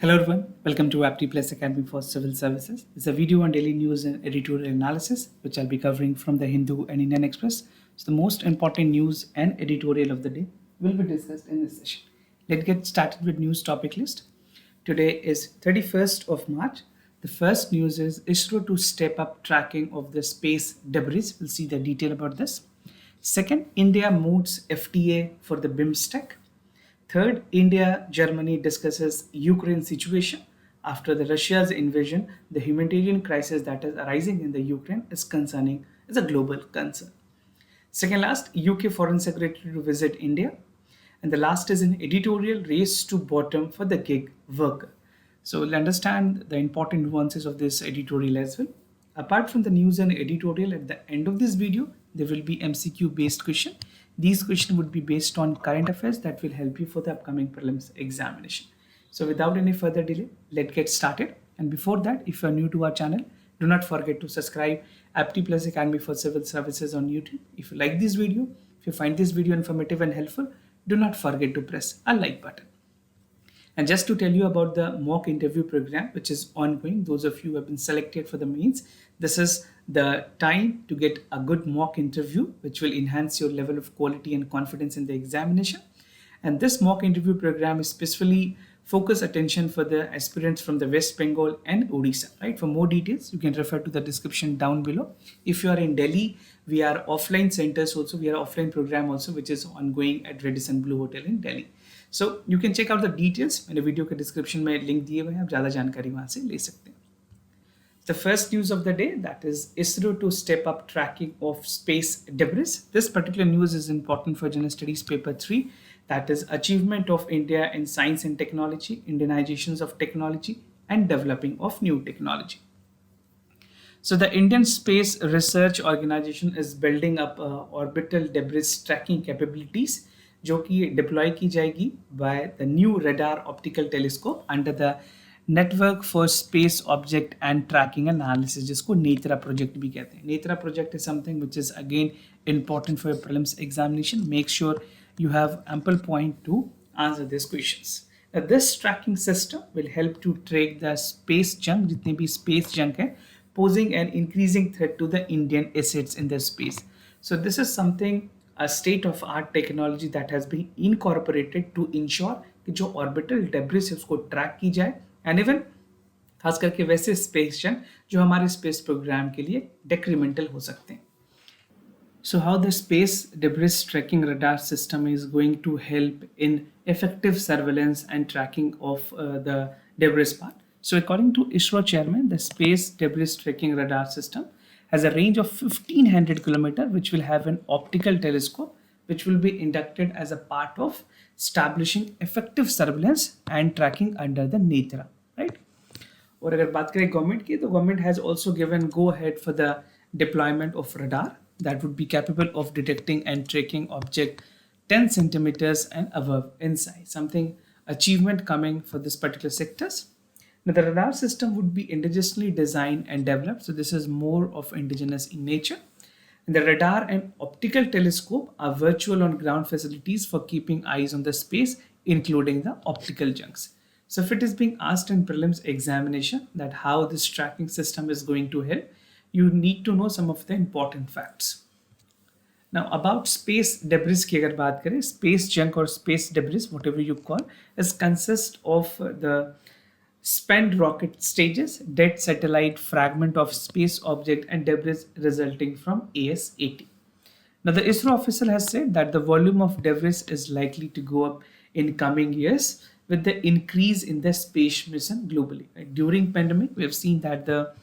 Hello everyone, welcome to Apti Plus Academy for Civil Services. It's a video on daily news and editorial analysis, which I'll be covering from the Hindu and Indian Express. So the most important news and editorial of the day will be discussed in this session. Let's get started with news topic list. Today is 31st of March. The first news is ISRO to step up tracking of the space debris. We'll see the detail about this. Second, India moots FTA for the BIMSTEC. Third, India, Germany discusses Ukraine situation. After the Russia's invasion, the humanitarian crisis that is arising in the Ukraine is a global concern. Second last, UK Foreign Secretary to visit India. And the last is an editorial race to bottom for the gig worker. So we'll understand the important nuances of this editorial as well. Apart from the news and editorial, at the end of this video, there will be MCQ based question. These questions would be based on current affairs that will help you for the upcoming prelims examination. So without any further delay, let's get started. And before that, if you are new to our channel, do not forget to subscribe Apti Plus Academy for Civil Services on YouTube. If you like this video, if you find this video informative and helpful, do not forget to press a like button. And just to tell you about the mock interview program, which is ongoing, those of you who have been selected for the mains, this is the time to get a good mock interview, which will enhance your level of quality and confidence in the examination. And this mock interview program is specifically focus attention for the aspirants from the West Bengal and Odisha, right? For more details, you can refer to the description down below. If you are in Delhi, we are offline centers also, we are offline program also, which is ongoing at Radisson Blue Hotel in Delhi. So you can check out the details. मैंने video के description में link दिए हुए हैं, आप ज़्यादा जानकारी वहाँ से ले सकते हैं. The first news of the day, that is ISRO to step up tracking of space debris. This particular news is important for General Studies Paper 3, that is achievement of India in science and technology, Indianizations of technology and developing of new technology. So the Indian Space Research Organization is building up orbital debris tracking capabilities, जो कि deploy की जाएगी by the new radar optical telescope under the network for space object and tracking analysis, जिसको Netra project भी कहते हैं. Netra project is something which is again important for your prelims examination. Make sure you have ample point to answer these questions. This tracking system will help to track the space junk, जितने भी space junk है, posing an increasing threat to the Indian assets in the space. So this is something, a state-of-art technology that has been incorporated to ensure कि जो orbital debris है उसको track की जाए, and even खास करके वैसे space junk जो हमारे space program के लिए detrimental हो सकते हैं. So how the space debris tracking radar system is going to help in effective surveillance and tracking of the debris part. So according to ISRO chairman, the space debris tracking radar system has a range of 1500 km, which will have an optical telescope, which will be inducted as a part of establishing effective surveillance and tracking under the NETRA, right? और अगर बात करें government की, तो government has also given go ahead for the deployment of radar that would be capable of detecting and tracking object 10 centimeters and above in size. Something achievement coming for this particular sectors. Now the radar system would be indigenously designed and developed, so this is more of indigenous in nature. And the radar and optical telescope are virtual on ground facilities for keeping eyes on the space, including the optical junks. So if it is being asked in prelims examination that how this tracking system is going to help, you need to know some of the important facts. Now about space debris की अगर बात करें, space junk or space debris, whatever you call, is consist of the spent rocket stages, dead satellite fragment of space object and debris resulting from AS-80. Now the ISRO official has said that the volume of debris is likely to go up in coming years with the increase in the space mission globally. During pandemic, we have seen that the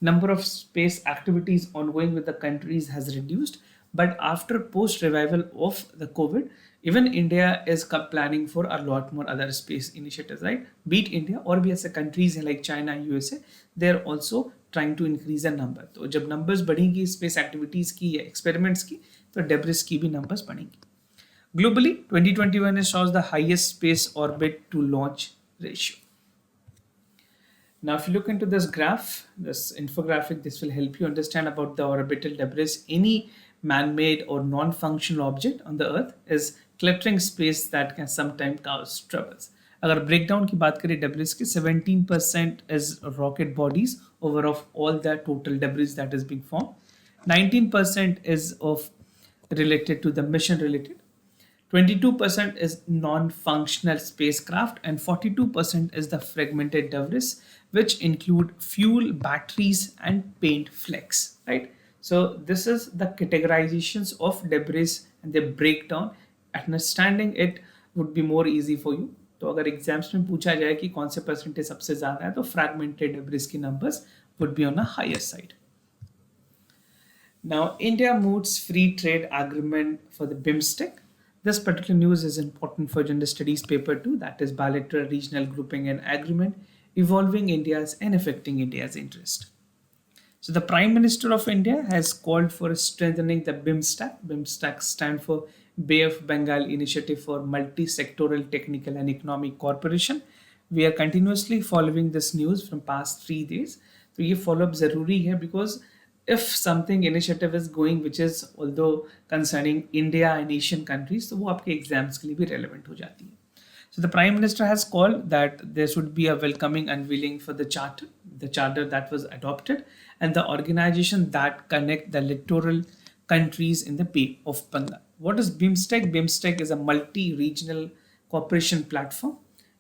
number of space activities ongoing with the countries has reduced, but after post revival of the COVID, even India is planning for a lot more other space initiatives, right? Be it India or be as countries like China, USA, they're also trying to increase the number. तो जब numbers बढ़ेंगी space activities की या experiments की, तो debris की भी numbers बढ़ेंगी. Globally, 2021 shows the highest space orbit to launch ratio. Now, if you look into this graph, this infographic, this will help you understand about the orbital debris. Any man-made or non-functional object on the Earth is cluttering space that can sometimes cause troubles. अगर breakdown की बात करें debris की, 17% is rocket bodies over of all the total debris that is being formed. 19% is of related to the mission related. 22% is non-functional spacecraft, and 42% is the fragmented debris, which include fuel, batteries, and paint flakes, right? So this is the categorizations of debris and the breakdown. Understanding it would be more easy for you. तो अगर exams में पूछा जाए कि कौन से percentage सबसे ज़्यादा है, तो फ्रैगमेंटेड डेब्रिस की numbers would be on a higher side. Now, India moots free trade agreement for the BIMSTEC. This particular news is important for gender studies paper 2, that is bilateral regional grouping and agreement, evolving India's and affecting India's interest. So the Prime Minister of India has called for strengthening the BIMSTEC. BIMSTEC stands for Bay of Bengal Initiative for Multi-Sectoral Technical and Economic Cooperation. We are continuously following this news from past 3 days. So ये follow up ज़रूरी है, because if something initiative is going which is although concerning India and Asian countries, तो वो आपके exams के लिए भी relevant हो जाती है. So the Prime Minister has called that there should be a welcoming unveiling for the charter that was adopted, and the organization that connect the littoral countries in the Bay of Bengal. What is BIMSTEC? BIMSTEC is a multi-regional cooperation platform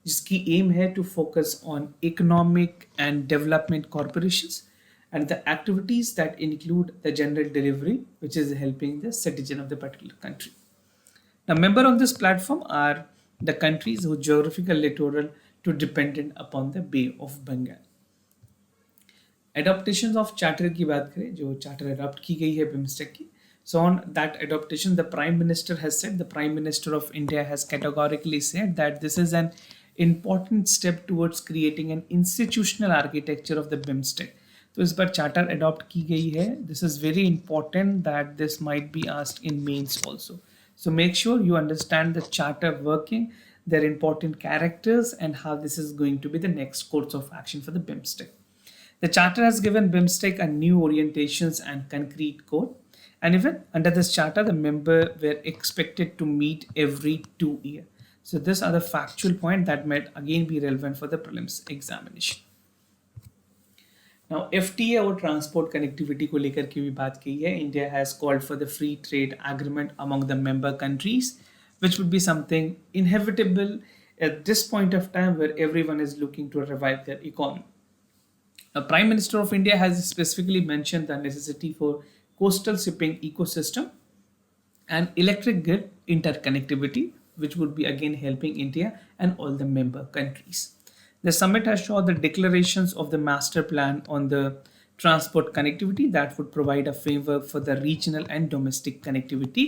जिसकी aim है to focus on economic and development corporations and the activities that include the general delivery, which is helping the citizen of the particular country. Now, member on this platform are the countries whose geographical littoral to dependent upon the Bay of Bengal. Adaptations of charter की बात करें, जो charter adopt की गई है BIMSTEC की. So on that adaptation, the Prime Minister has said, the Prime Minister of India has categorically said that this is an important step towards creating an institutional architecture of the BIMSTEC. तो इस बार charter adopt की गई है. This is very important that this might be asked in mains also. So make sure you understand the charter working, their important characters, and how this is going to be the next course of action for the BIMSTEC. The charter has given BIMSTEC a new orientations and concrete code. And even under this charter, the members were expected to meet every 2 years. So these are the factual points that might again be relevant for the prelims examination. Now, FTA और transport connectivity को लेकर की भी बात की है. India has called for the free trade agreement among the member countries, which would be something inevitable at this point of time where everyone is looking to revive their economy. The Prime Minister of India has specifically mentioned the necessity for coastal shipping ecosystem and electric grid interconnectivity, which would be again helping India and all the member countries. The summit has shown the declarations of the master plan on the transport connectivity that would provide a framework for the regional and domestic connectivity.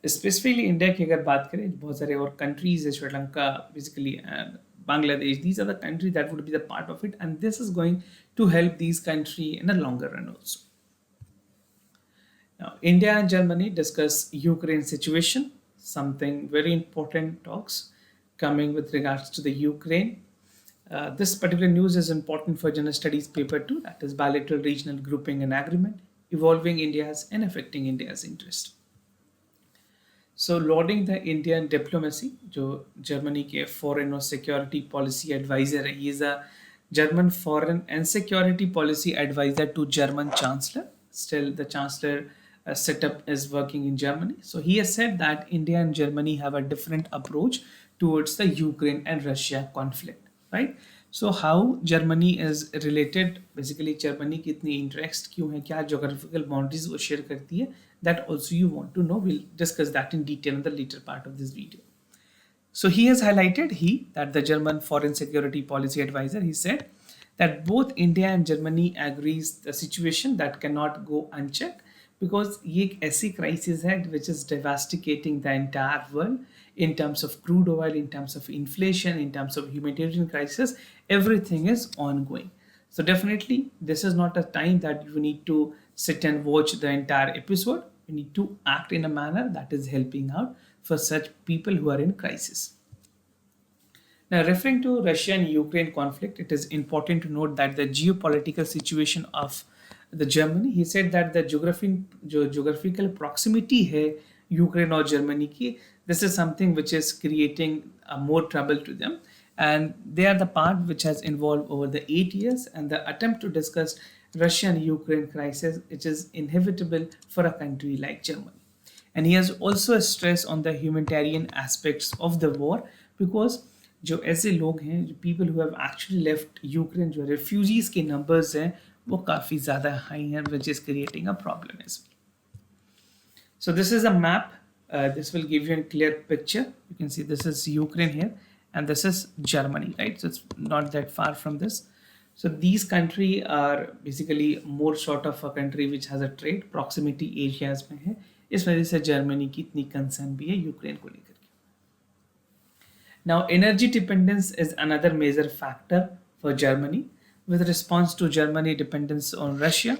Specifically India की अगर बात करें, बहुत सारे और countries, Sri Lanka basically and Bangladesh, these are the countries that would be the part of it, and this is going to help these countries in a longer run also. Now, India and Germany discuss Ukraine situation, something very important talks coming with regards to the Ukraine. This particular news is important for General Studies paper 2, that is bilateral regional grouping and agreement, evolving India's and affecting India's interest. So lauding the Indian diplomacy, जो Germany के foreign और security policy advisor है, he is a German foreign and security policy advisor to German Chancellor. Still the Chancellor setup is working in Germany. So he has said that India and Germany have a different approach towards the Ukraine and Russia conflict. Right? So how Germany is related, basically Germany की इतनी interest क्यों है, क्या geographical boundaries वो share करती है, that also you want to know. We'll discuss that in detail in the later part of this video. So he has highlighted that the German foreign security policy advisor, he said that both India and Germany agrees the situation that cannot go unchecked, because ये एक ऐसी crisis है which is devastating the entire world. In terms of crude oil, in terms of inflation, in terms of humanitarian crisis, everything is ongoing. So definitely this is not a time that you need to sit and watch the entire episode. You need to act in a manner that is helping out for such people who are in crisis. Now, referring to Russia and Ukraine conflict, it is important to note that the geopolitical situation of the Germany, he said that the geographical proximity है Ukraine और Germany की, this is something which is creating more trouble to them. and they are the part which has evolved over the 8 years, and the attempt to discuss Russia and Ukraine crisis, which is inevitable for a country like Germany. And he has also stressed on the humanitarian aspects of the war, because जो ऐसे लोग हैं, जो people who have actually left Ukraine, जो refugees के numbers हैं वो काफ़ी ज़्यादा high हैं, which is creating a problem as well. So this is a map. This will give you a clear picture. You can see this is Ukraine here, and this is Germany, right? So it's not that far from this. So these countries are basically more sort of a country which has a trade proximity areas में है. इस वजह से Germany की इतनी concern भी है Ukraine को लेकर के. Now energy dependence is another major factor for Germany. With response to Germany dependence on Russia,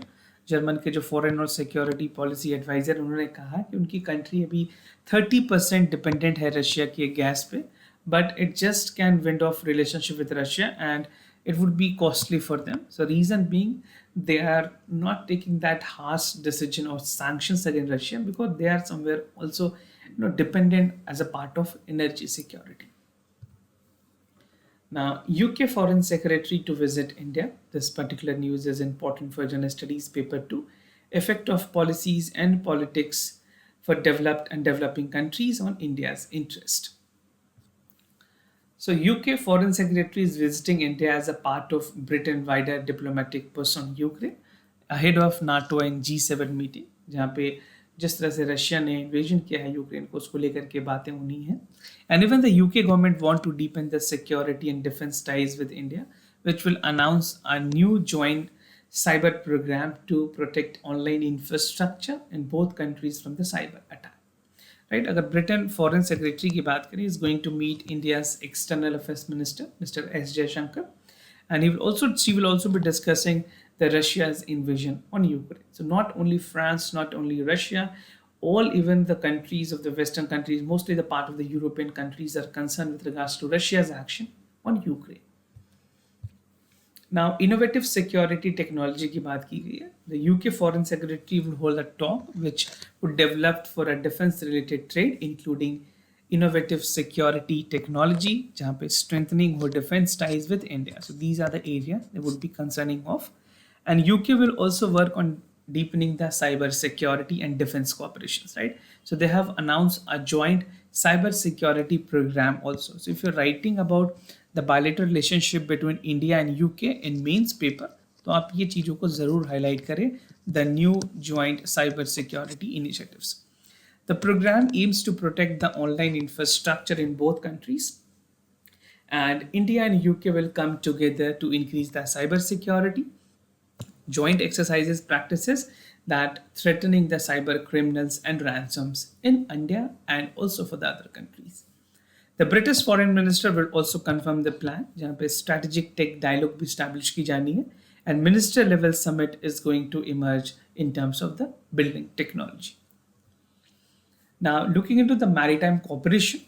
German के जो फॉरेन और सिक्योरिटी पॉलिसी एडवाइजर उन्होंने कहा कि उनकी कंट्री अभी 30% डिपेंडेंट है रशिया के गैस पे, but it just can wind of relationship with Russia and it would be costly for them. So reason being, they are not taking that harsh decision or sanctions against Russia because they are somewhere also dependent as a part of energy security. Now, UK Foreign Secretary to visit India. This particular news is important for General Studies Paper 2. Effect of policies and politics for developed and developing countries on India's interest. So UK Foreign Secretary is visiting India as a part of Britain wider diplomatic push on Ukraine ahead of NATO and G7 meeting, जहाँ पे जिस तरह से Russia ने invasion किया है Ukraine को, उसको लेकर के बातें होनी है. And even the UK government want to deepen the security and defense ties with India, which will announce a new joint cyber program to protect online infrastructure in both countries from the cyber attack. Right? अगर Britain foreign secretary की बात करें, is going to meet India's external affairs minister, Mr. S. Jaishankar, and she will also be discussing the Russia's invasion on Ukraine. So not only France, not only Russia, all even the countries of the Western countries, mostly the part of the European countries, are concerned with regards to Russia's action on Ukraine. Now, innovative security technology की बात की गई है. The UK Foreign Secretary will hold a talk which would develop for a defense-related trade, including innovative security technology, जहाँ पे strengthening her defense ties with India. So these are the areas they would be concerning of. And UK will also work on deepening the cyber security and defense cooperations, right? So they have announced a joint cyber security program also. So if you're writing about the bilateral relationship between India and UK in mains paper, तो आप ये चीज़ों को ज़रूर highlight करें, the new joint cyber security initiatives. The program aims to protect the online infrastructure in both countries, and India and UK will come together to increase the cyber security. Joint exercises practices that threatening the cyber criminals and ransoms in India and also for the other countries. The British Foreign Minister will also confirm the plan, जहाँ पे strategic tech dialogue भी establish की जानी है, and minister level summit is going to emerge in terms of the building technology. Now, looking into the maritime cooperation,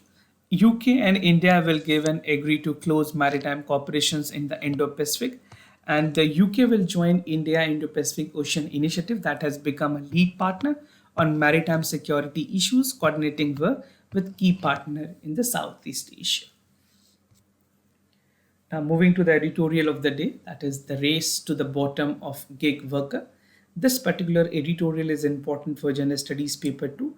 UK and India will give and agree to close maritime cooperations in the Indo-Pacific, and the UK will join India Indo-Pacific Ocean Initiative that has become a lead partner on maritime security issues, coordinating work with key partner in the Southeast Asia. Now moving to the editorial of the day, that is the race to the bottom of gig worker. This particular editorial is important for General Studies Paper 2,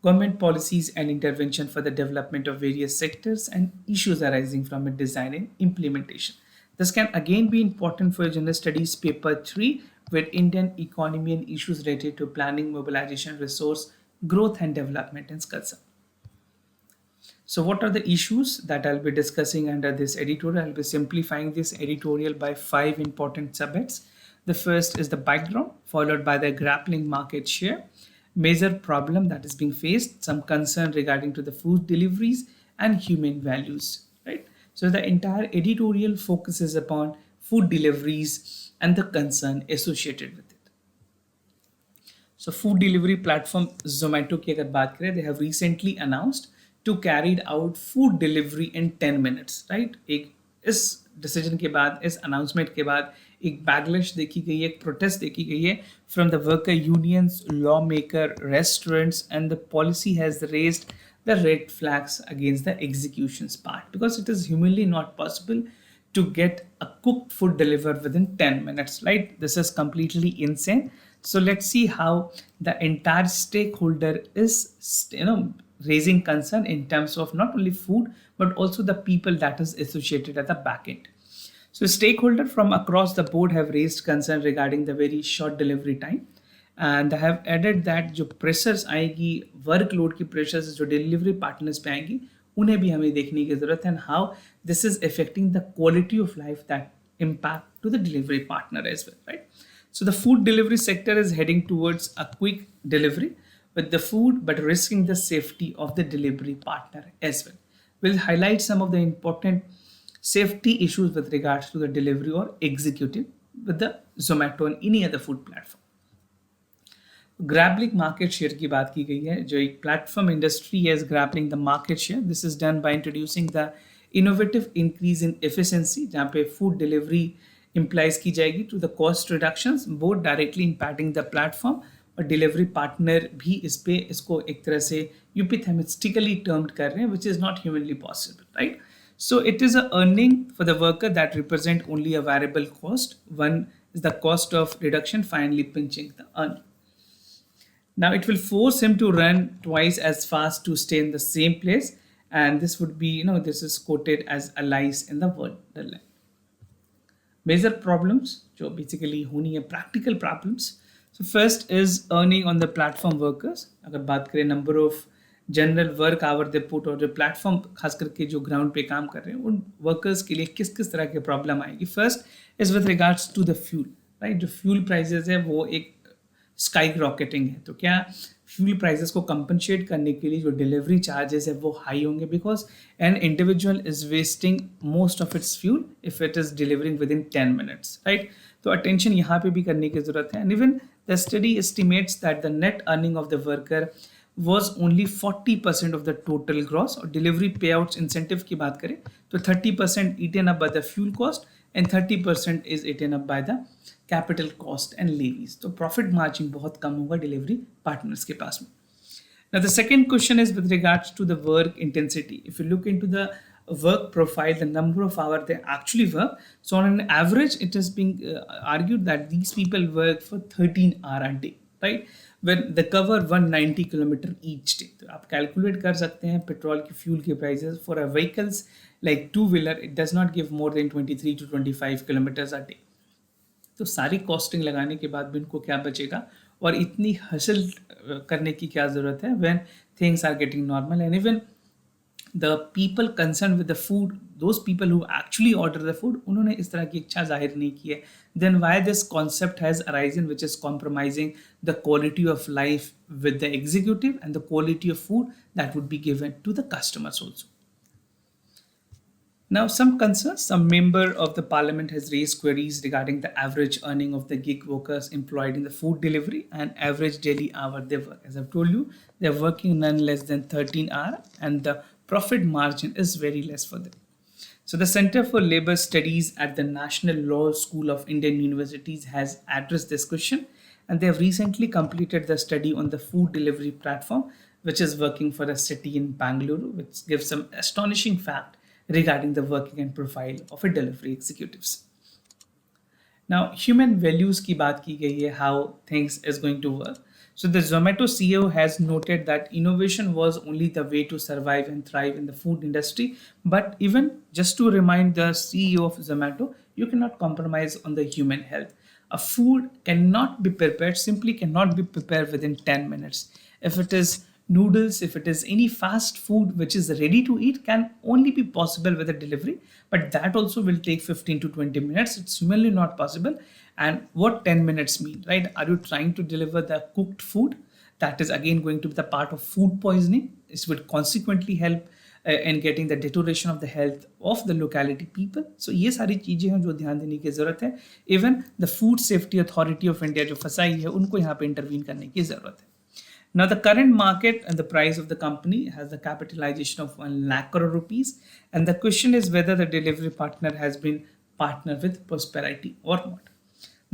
government policies and intervention for the development of various sectors and issues arising from its design and implementation. This can again be important for General Studies Paper 3 with Indian economy and issues related to planning, mobilization, resource, growth and development and concern. So what are the issues that I'll be discussing under this editorial? I'll be simplifying this editorial by 5 important subheads. The first is the background, followed by the grappling market share, major problem that is being faced, some concern regarding to the food deliveries and human values, right? So the entire editorial focuses upon food deliveries and the concern associated with it. So food delivery platform Zomato की अगर बात करें, they have recently announced to carried out food delivery in 10 minutes, right? एक इस decision के बाद, इस announcement के बाद एक backlash देखी गई है, एक protest देखी गई है from the worker unions, lawmaker, restaurants, and the policy has raised the red flags against the executions part, because it is humanly not possible to get a cooked food delivered within 10 minutes, right? This is completely insane. So let's see how the entire stakeholder is, raising concern in terms of not only food, but also the people that is associated at the back end. So stakeholders from across the board have raised concern regarding the very short delivery time, and they have added that जो pressures आएगी, workload की pressures जो delivery partners पे आएंगी, उन्हें भी हमें देखने की ज़रूरत है, and how this is affecting the quality of life that impact to the delivery partner as well, right? So the food delivery sector is heading towards a quick delivery with the food, but risking the safety of the delivery partner as well. We'll highlight some of the important safety issues with regards to the delivery or executive with the Zomato and any other food platform. Grappling market share की बात की गई है, जो एक platform industry is grappling the market share. This is done by introducing the innovative increase in efficiency, जहाँ पे food delivery implies की जाएगी to the cost reductions, both directly impacting the platform और डिलीवरी पार्टनर भी इसको एक तरह से यूपिथेमिस्टिकली टर्म्ड कर रहे हैं, which is not humanly possible, right? So it is a earning for the worker that represent only a variable cost. One is the cost of reduction finally pinching the earning. Now it will force him to run twice as fast to stay in the same place, and this would be, this is quoted as a lies in the wonderland. Major problems जो basically होनी है, practical problems. So first is earning on the platform workers. अगर बात करें number of general work hour they put, और जो platform खास करके जो ग्राउंड पे काम कर रहे हैं उन वर्कर्स के लिए किस किस तरह के प्रॉब्लम आएगी. First is with regards to the fuel, right? जो फ्यूल प्राइसेस है वो एक स्काई रॉकेटिंग है, तो क्या फ्यूल प्राइसेस को कंपनसेट करने के लिए जो डिलीवरी चार्जेस है वो हाई होंगे, because an individual is wasting most of its fuel if it is delivering with in 10 minutes, right? तो अटेंशन यहाँ पे भी करने की जरूरत है. And even the study estimates that the net earning of the worker was only 40% of the total gross, और delivery payouts incentive की बात करें तो 30% eaten up by the fuel cost and 30% is eaten up by the capital cost and levies. तो profit margin बहुत कम होगा delivery partners के पास में. Now the second question is with regards to the work intensity. If you look into the work profile, the number of hours they actually work, so on an average it is being argued that these people work for 13 hours a day, right? When they cover 190 kilometer each day. तो आप calculate कर सकते हैं petrol की fuel के prices for a vehicles like two wheeler, it does not give more than 23 to 25 kilometres a day. तो सारी costing लगाने के बाद भी उनको क्या बचेगा, और इतनी हसल करने की क्या ज़रूरत है when things are getting normal. And even the people concerned with the food, those people who actually order the food, उन्होंने इस तरह की इच्छा जाहिर नहीं की है. Then why this concept has arisen, which is compromising the quality of life with the executive and the quality of food that would be given to the customers also. Now some concerns, some member of the parliament has raised queries regarding the average earning of the gig workers employed in the food delivery and average daily hour they work. As I've told you, they're working none less than 13 hours and the profit margin is very less for them. So the Center for Labor Studies at the National Law School of Indian Universities has addressed this question, and they have recently completed the study on the food delivery platform, which is working for a city in Bangalore, which gives some astonishing fact regarding the working and profile of a delivery executives. Now, human values की बात की गई है, how things is going to work. So the Zomato CEO has noted that innovation was only the way to survive and thrive in the food industry. But even just to remind the CEO of Zomato, you cannot compromise on the human health. A food cannot be prepared, simply cannot be prepared within 10 minutes. If it is noodles, if it is any fast food which is ready to eat, can only be possible with a delivery, but that also will take 15 to 20 minutes. It's humanly not possible. And what 10 minutes mean, right? Are you trying to deliver the cooked food? That is again going to be the part of food poisoning. This would consequently help in getting the deterioration of the health of the locality people. So ये सारी चीजें हैं जो ध्यान देने की जरूरत है. Even the Food Safety Authority of India जो फंसाई है, उनको यहाँ पे इंटरवीन करने की जरूरत है. Now the current market and the price of the company has the capitalization of 1 lakh crore rupees, and the question is whether the delivery partner has been partnered with prosperity or not.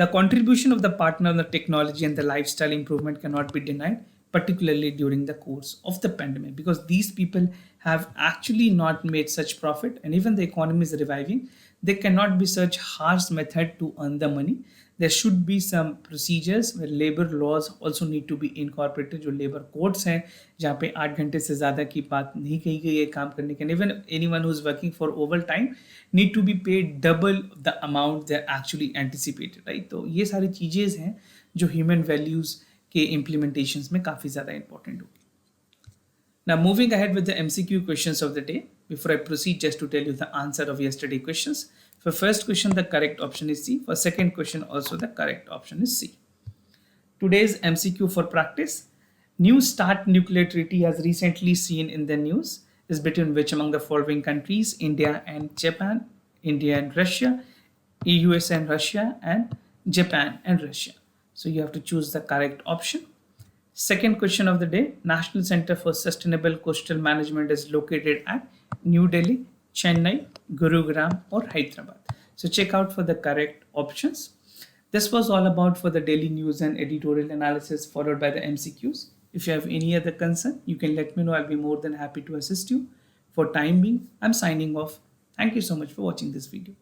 The contribution of the partner on the technology and the lifestyle improvement cannot be denied. particularly during the course of the pandemic, because these people have actually not made such profit, and even the economy is reviving, there cannot be such harsh method to earn the money. There should be some procedures where labor laws also need to be incorporated. जो labor codes हैं जहाँ पे 8 घंटे से ज़्यादा की बात नहीं कही गई है काम करने के, even anyone who is working for overtime need to be paid double the amount they actually anticipated, right? तो ये सारी चीज़ें हैं जो human values के implementations में काफ़ी ज़्यादा important होगी. Now moving ahead with the MCQ questions of the day. Before I proceed, just to tell you the answer of yesterday questions. For first question, the correct option is C. For second question, also the correct option is C. Today's MCQ for practice. New START nuclear treaty has recently seen in the news is between which among the following countries? India and Japan, India and Russia, US and Russia, and Japan and Russia. So you have to choose the correct option. Second question of the day, National Center for Sustainable Coastal Management is located at New Delhi, Chennai, Gurugram, or Hyderabad. So check out for the correct options. This was all about for the daily news and editorial analysis followed by the MCQs. If you have any other concern, you can let me know. I'll be more than happy to assist you. For time being, I'm signing off. Thank you so much for watching this video.